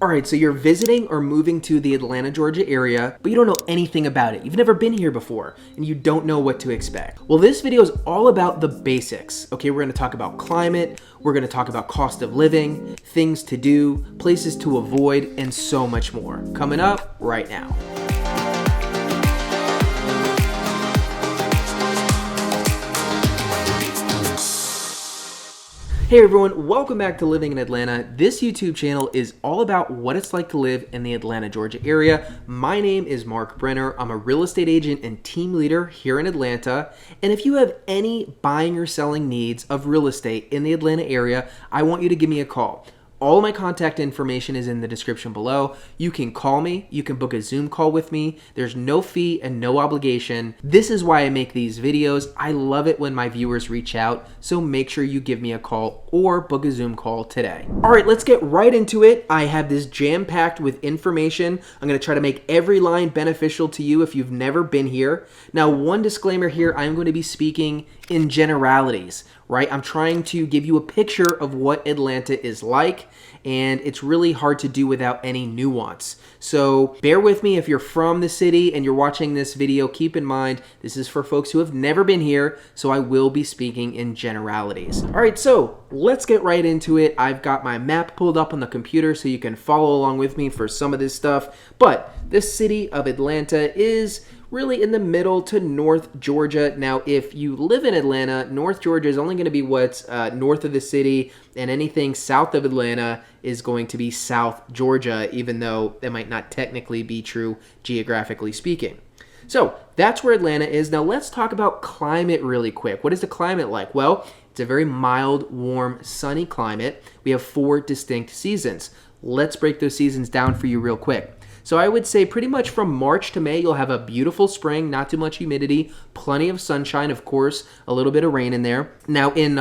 All right, so you're visiting or moving to the Atlanta, Georgia area, but you don't know anything about it. You've never been here before, and you don't know what to expect. Well, this video is all about the basics. Okay, we're gonna talk about climate, we're gonna talk about cost of living, things to do, places to avoid, and so much more. Coming up right now. Hey everyone, welcome back to Living in Atlanta. This YouTube channel is all about what it's like to live in the Atlanta, Georgia area. My name is Mark Brenner. I'm a real estate agent and team leader here in Atlanta. And if you have any buying or selling needs of real estate in the Atlanta area, I want you to give me a call. All my contact information is in the description below. You can call me, you can book a Zoom call with me. There's no fee and no obligation. This is why I make these videos. I love it when my viewers reach out, so make sure you give me a call or book a Zoom call today. All right, let's get right into it. I have this jam-packed with information. I'm gonna try to make every line beneficial to you if you've never been here. Now, one disclaimer here, I'm going to be speaking in generalities, right? I'm trying to give you a picture of what Atlanta is like, and it's really hard to do without any nuance. So bear with me if you're from the city and you're watching this video. Keep in mind, this is for folks who have never been here, so I will be speaking in generalities. All right, so let's get right into it. I've got my map pulled up on the computer so you can follow along with me for some of this stuff, but the city of Atlanta is really in the middle to North Georgia. Now, if you live in Atlanta, North Georgia is only going to be what's north of the city, and anything south of Atlanta is going to be South Georgia, even though that might not technically be true geographically speaking. So that's where Atlanta is. Now let's talk about climate really quick. What is the climate like? Well, it's a very mild, warm, sunny climate. We have 4 distinct seasons. Let's break those seasons down for you real quick. So I would say pretty much from March to May, you'll have a beautiful spring, not too much humidity, plenty of sunshine, of course, a little bit of rain in there. Now in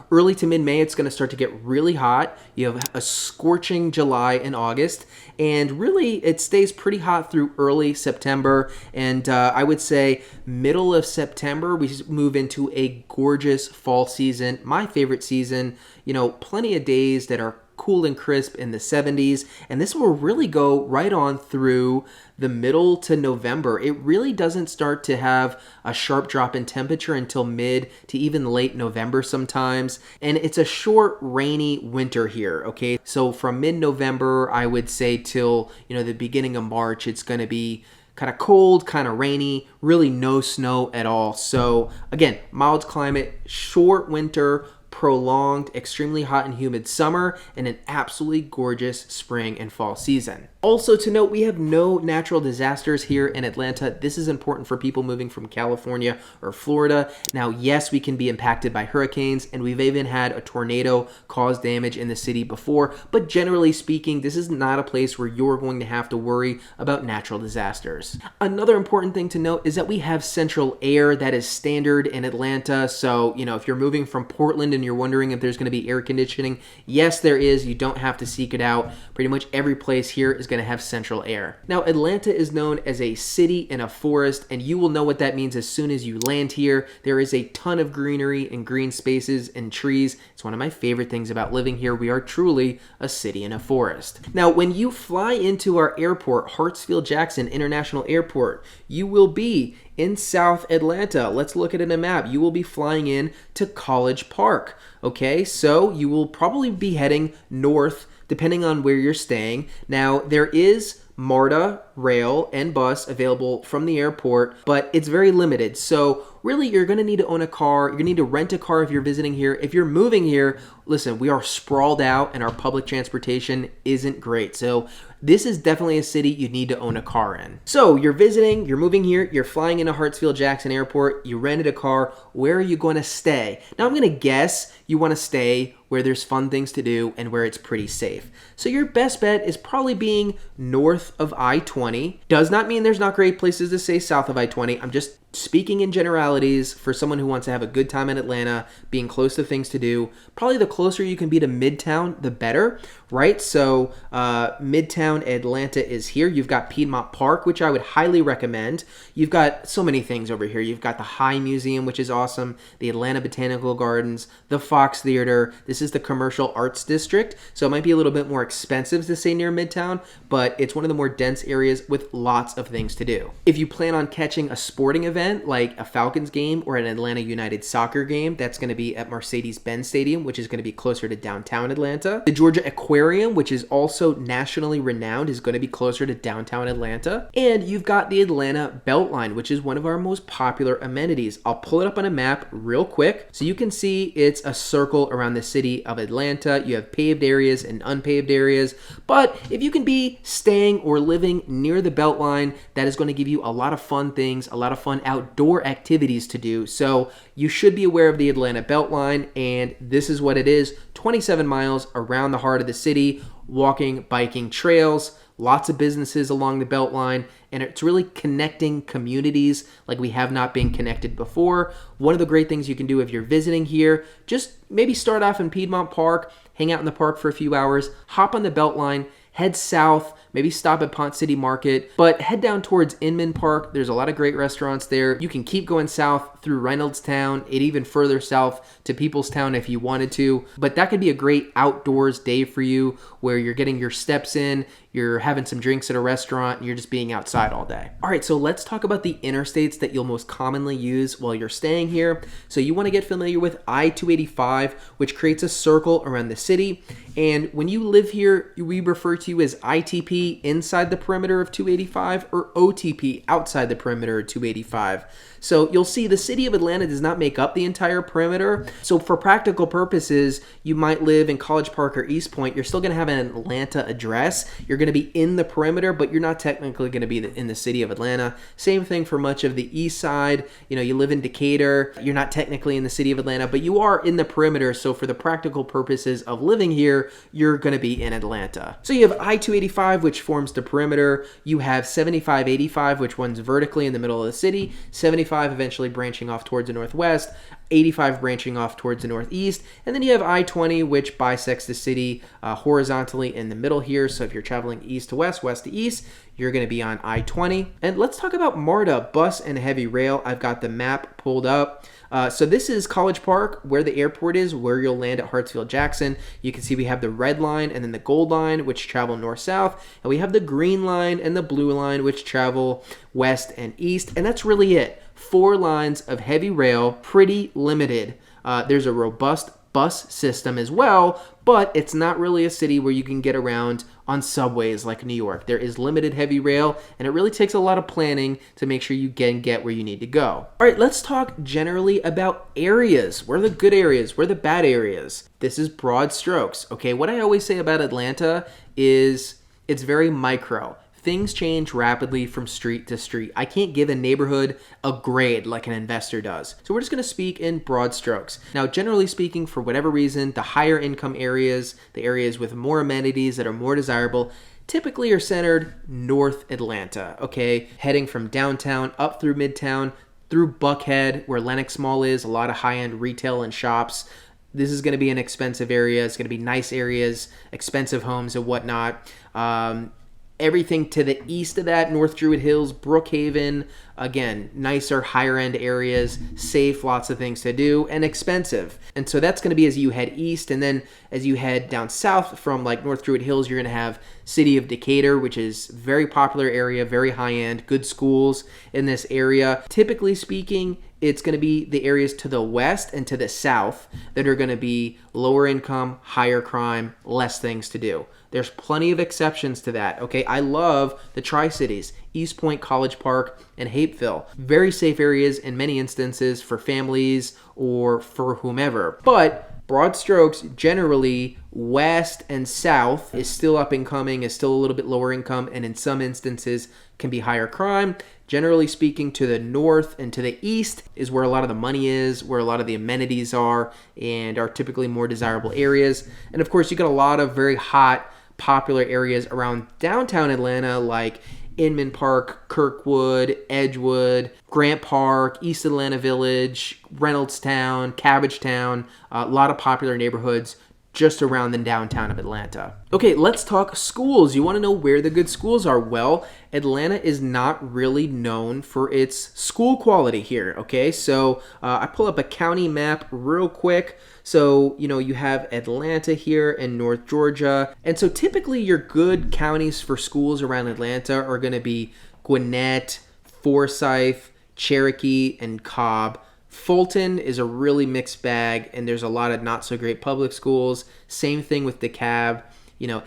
early to mid-May, it's going to start to get really hot. You have a scorching July and August, and really it stays pretty hot through early September. And I would say middle of September, we move into a gorgeous fall season, my favorite season. You know, plenty of days that are cool and crisp in the 70s, and this will really go right on through the middle to November. It really doesn't start to have a sharp drop in temperature until mid to even late November sometimes, and it's a short rainy winter here, okay? So from mid-November, I would say till, the beginning of March, it's going to be kind of cold, kind of rainy, really no snow at all. So again, mild climate, short winter, prolonged, extremely hot and humid summer, and an absolutely gorgeous spring and fall season. Also to note, we have no natural disasters here in Atlanta. This is important for people moving from California or Florida. Now, yes, we can be impacted by hurricanes, and we've even had a tornado cause damage in the city before, but generally speaking, this is not a place where you're going to have to worry about natural disasters. Another important thing to note is that we have central air that is standard in Atlanta. So, if you're moving from Portland and you're wondering if there's going to be air conditioning, yes, there is. You don't have to seek it out. Pretty much every place here is going to have central air. Now, Atlanta is known as a city in a forest, and you will know what that means as soon as you land here. There is a ton of greenery and green spaces and trees. It's one of my favorite things about living here. We are truly a city in a forest. Now, when you fly into our airport, Hartsfield-Jackson International Airport, you will be in South Atlanta. Let's look at it on a map. You will be flying in to College Park. Okay, so you will probably be heading north depending on where you're staying. Now, there is MARTA, rail, and bus available from the airport, but it's very limited. So really, you're going to need to own a car. You're going to need to rent a car if you're visiting here. If you're moving here, listen, we are sprawled out and our public transportation isn't great. So this is definitely a city you need to own a car in. So you're visiting, you're moving here, you're flying into Hartsfield-Jackson Airport, you rented a car. Where are you going to stay? Now, I'm going to guess you want to stay where there's fun things to do and where it's pretty safe. So your best bet is probably being north of I-20. Does not mean there's not great places to stay south of I-20. I'm just Speaking in generalities, for someone who wants to have a good time in Atlanta, being close to things to do, probably the closer you can be to Midtown, the better, right? So Midtown Atlanta is here. You've got Piedmont Park, which I would highly recommend. You've got so many things over here. You've got the High Museum, which is awesome, the Atlanta Botanical Gardens, the Fox Theater. This is the Commercial Arts District, so it might be a little bit more expensive to stay near Midtown, but it's one of the more dense areas with lots of things to do. If you plan on catching a sporting event, like a Falcons game or an Atlanta United soccer game, that's going to be at Mercedes-Benz Stadium, which is going to be closer to downtown Atlanta. The Georgia Aquarium, which is also nationally renowned, is going to be closer to downtown Atlanta. And you've got the Atlanta Beltline, which is one of our most popular amenities. I'll pull it up on a map real quick so you can see it's a circle around the city of Atlanta. You have paved areas and unpaved areas, but if you can be staying or living near the Beltline, that is going to give you a lot of fun things, a lot of fun outdoor activities to do. So you should be aware of the Atlanta Beltline, and this is what it is: 27 miles around the heart of the city, walking, biking trails, lots of businesses along the Beltline, and it's really connecting communities like we have not been connected before. One of the great things you can do if you're visiting here, just maybe start off in Piedmont Park, hang out in the park for a few hours, hop on the Beltline, head south, maybe stop at Pont City Market, but head down towards Inman Park. There's a lot of great restaurants there. You can keep going south through Reynoldstown and even further south to Peoplestown if you wanted to, but that could be a great outdoors day for you where you're getting your steps in, you're having some drinks at a restaurant, and you're just being outside all day. All right, so let's talk about the interstates that you'll most commonly use while you're staying here. So you want to get familiar with I-285, which creates a circle around the city. And when you live here, we refer to you as ITP inside the perimeter of 285 or OTP outside the perimeter of 285. So you'll see the city of Atlanta does not make up the entire perimeter. So for practical purposes, you might live in College Park or East Point. You're still going to have an Atlanta address. You're going to be in the perimeter, but you're not technically going to be in the city of Atlanta. Same thing for much of the east side. You know, you live in Decatur. You're not technically in the city of Atlanta, but you are in the perimeter. So for the practical purposes of living here, you're going to be in Atlanta. So you have I-285, which forms the perimeter. You have 75-85, which runs vertically in the middle of the city. 75 eventually branching off towards the northwest, 85 branching off towards the northeast, and then you have I-20, which bisects the city horizontally in the middle here. So if you're traveling east to west, west to east, you're going to be on I-20. And let's talk about MARTA, bus and heavy rail. I've got the map pulled up. So this is College Park, where the airport is, where you'll land at Hartsfield-Jackson. You can see we have the red line and then the gold line, which travel north-south, and we have the green line and the blue line, which travel west and east, and that's really it. 4 lines of heavy rail, pretty limited. There's a robust bus system as well, but it's not really a city where you can get around on subways like New York. There is limited heavy rail, and it really takes a lot of planning to make sure you can get where you need to go. All right, let's talk generally about areas. Where are the good areas? Where are the bad areas? This is broad strokes, okay? What I always say about Atlanta is it's very micro. Things change rapidly from street to street. I can't give a neighborhood a grade like an investor does. So we're just going to speak in broad strokes. Now, generally speaking, for whatever reason, the higher income areas, the areas with more amenities that are more desirable, typically are centered north Atlanta, okay? Heading from downtown up through Midtown, through Buckhead, where Lenox Mall is, a lot of high-end retail and shops. This is going to be an expensive area. It's going to be nice areas, expensive homes and whatnot. Everything to the east of that, North Druid Hills, Brookhaven, again, nicer, higher-end areas, safe, lots of things to do, and expensive. And so that's going to be as you head east, and then as you head down south from like North Druid Hills, you're going to have City of Decatur, which is a very popular area, very high-end, good schools in this area. Typically speaking, it's going to be the areas to the west and to the south that are going to be lower income, higher crime, less things to do. There's plenty of exceptions to that, okay? I love the Tri-Cities, East Point, College Park, and Hapeville. Very safe areas in many instances for families or for whomever. But broad strokes, generally, west and south is still up and coming, is still a little bit lower income, and in some instances can be higher crime. Generally speaking, to the north and to the east is where a lot of the money is, where a lot of the amenities are, and are typically more desirable areas. And of course, you got a lot of very hot, popular areas around downtown Atlanta, like Inman Park, Kirkwood, Edgewood, Grant Park, East Atlanta Village, Reynoldstown, Cabbagetown, a lot of popular neighborhoods just around the downtown of Atlanta. Okay, let's talk schools. You want to know where the good schools are? Well, Atlanta is not really known for its school quality here, okay? So I pull up a county map real quick. So, you have Atlanta here and North Georgia. And so typically your good counties for schools around Atlanta are going to be Gwinnett, Forsyth, Cherokee, and Cobb. Fulton is a really mixed bag, and there's a lot of not so great public schools. Same thing with DeKalb.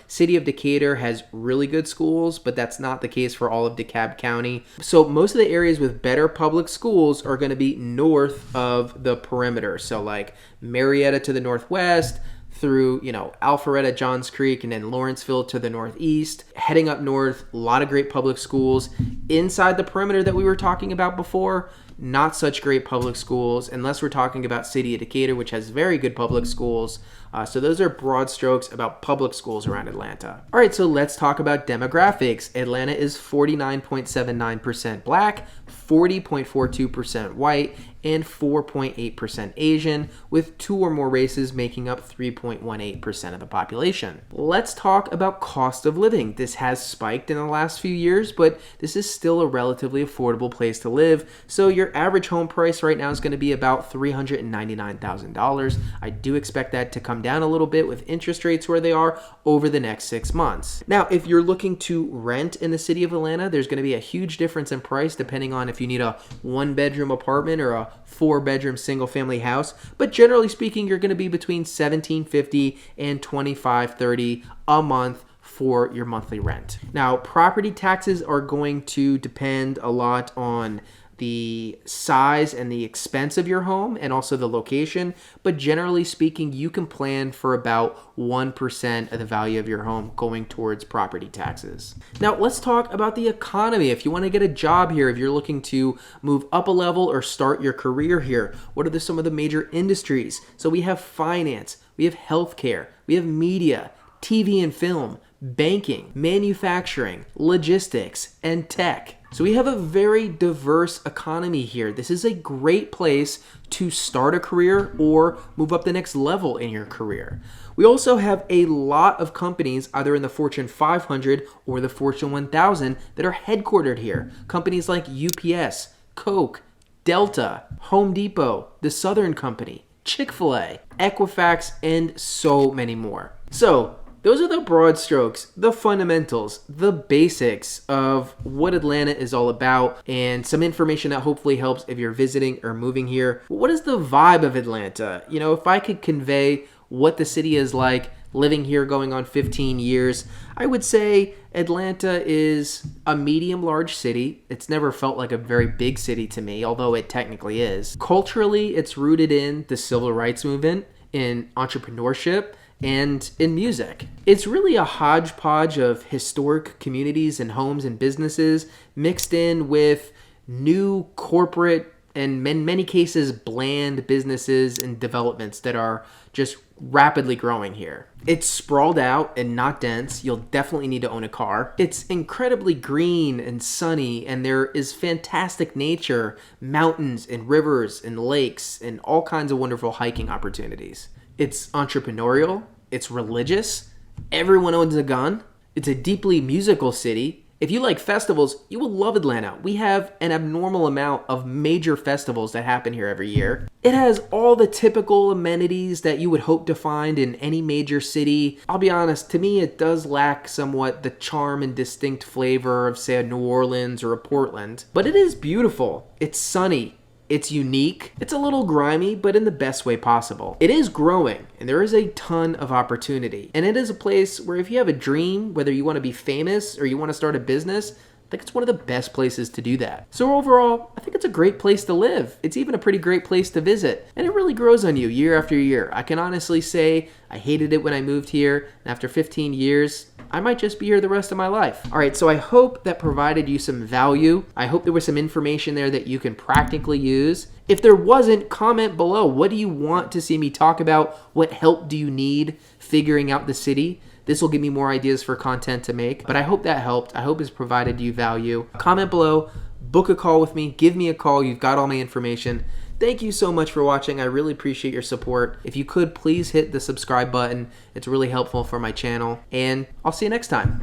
City of Decatur has really good schools, but that's not the case for all of DeKalb County. So most of the areas with better public schools are going to be north of the perimeter. So like Marietta to the northwest, through, Alpharetta, Johns Creek, and then Lawrenceville to the northeast. Heading up north, a lot of great public schools. Inside the perimeter that we were talking about before, not such great public schools, unless we're talking about City of Decatur, which has very good public schools. So those are broad strokes about public schools around Atlanta. All right, so let's talk about demographics. Atlanta is 49.79% Black, 40.42% white, and 4.8% Asian, with 2 or more races making up 3.18% of the population. Let's talk about cost of living. This has spiked in the last few years, but this is still a relatively affordable place to live. So your average home price right now is going to be about $399,000. I do expect that to come down a little bit with interest rates where they are over the next 6 months. Now, if you're looking to rent in the city of Atlanta, there's going to be a huge difference in price depending on if you need a 1-bedroom apartment or a 4-bedroom single-family house. But generally speaking, you're going to be between $1,750 and $2,530 a month for your monthly rent. Now, property taxes are going to depend a lot on the size and the expense of your home and also the location, but generally speaking, you can plan for about 1% of the value of your home going towards property taxes. Now, let's talk about the economy. If you want to get a job here, if you're looking to move up a level or start your career here, what are some of the major industries? So we have finance, we have healthcare, we have media, TV and film, banking, manufacturing, logistics, and tech. So we have a very diverse economy here. This is a great place to start a career or move up the next level in your career. We also have a lot of companies either in the Fortune 500 or the Fortune 1000 that are headquartered here. Companies like UPS, Coke, Delta, Home Depot, The Southern Company, Chick-fil-A, Equifax, and so many more. So those are the broad strokes, the fundamentals, the basics of what Atlanta is all about, and some information that hopefully helps if you're visiting or moving here. What is the vibe of Atlanta? If I could convey what the city is like living here going on 15 years, I would say Atlanta is a medium-large city. It's never felt like a very big city to me, although it technically is. Culturally, it's rooted in the civil rights movement, in entrepreneurship, and in music. It's really a hodgepodge of historic communities and homes and businesses mixed in with new corporate and in many cases bland businesses and developments that are just rapidly growing here. It's sprawled out and not dense. You'll definitely need to own a car. It's incredibly green and sunny, and there is fantastic nature, mountains and rivers and lakes and all kinds of wonderful hiking opportunities. It's entrepreneurial, it's religious, everyone owns a gun, it's a deeply musical city. If you like festivals, you will love Atlanta. We have an abnormal amount of major festivals that happen here every year. It has all the typical amenities that you would hope to find in any major city. I'll be honest, to me it does lack somewhat the charm and distinct flavor of, say, a New Orleans or a Portland. But it is beautiful. It's sunny. It's unique. It's a little grimy, but in the best way possible. It is growing, and there is a ton of opportunity. And it is a place where if you have a dream, whether you want to be famous or you want to start a business, I think it's one of the best places to do that. So overall, I think it's a great place to live. It's even a pretty great place to visit. And it really grows on you year after year. I can honestly say I hated it when I moved here. And after 15 years, I might just be here the rest of my life. All right, so I hope that provided you some value. I hope there was some information there that you can practically use. If there wasn't, comment below. What do you want to see me talk about? What help do you need figuring out the city? This will give me more ideas for content to make, but I hope that helped. I hope it's provided you value. Comment below, book a call with me, give me a call. You've got all my information. Thank you so much for watching. I really appreciate your support. If you could, please hit the subscribe button. It's really helpful for my channel, and I'll see you next time.